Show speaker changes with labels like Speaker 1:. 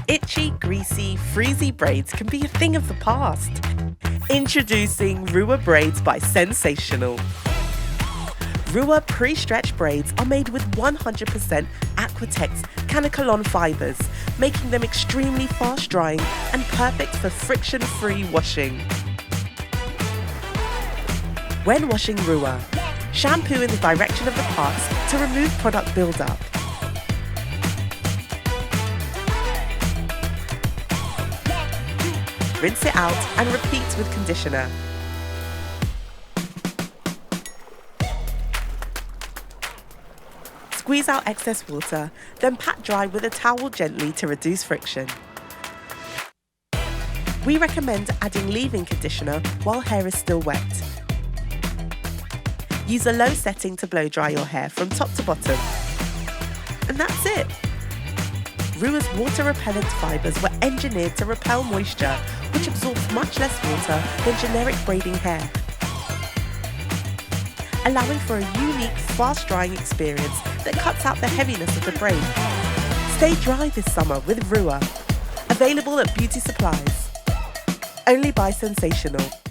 Speaker 1: itchy, greasy, frizzy braids can be a thing of the past. Introducing RUWA Braids by Sensationnel. RUWA pre-stretch braids are made with 100% Aquatex Kanekalon fibres, making them extremely fast drying and perfect for friction-free washing. When washing RUWA, shampoo in the direction of the parts to remove product buildup. Rinse it out and repeat with conditioner. Squeeze out excess water, then pat dry with a towel gently to reduce friction. We recommend adding leave-in conditioner while hair is still wet. Use a low setting to blow dry your hair from top to bottom. And that's it! RUWA's water repellent fibres were engineered to repel moisture, which absorbs much less water than generic braiding hair, allowing for a unique, fast-drying experience that cuts out the heaviness of the braid. Stay dry this summer with RUWA. Available at beauty supplies. Only by Sensationnel.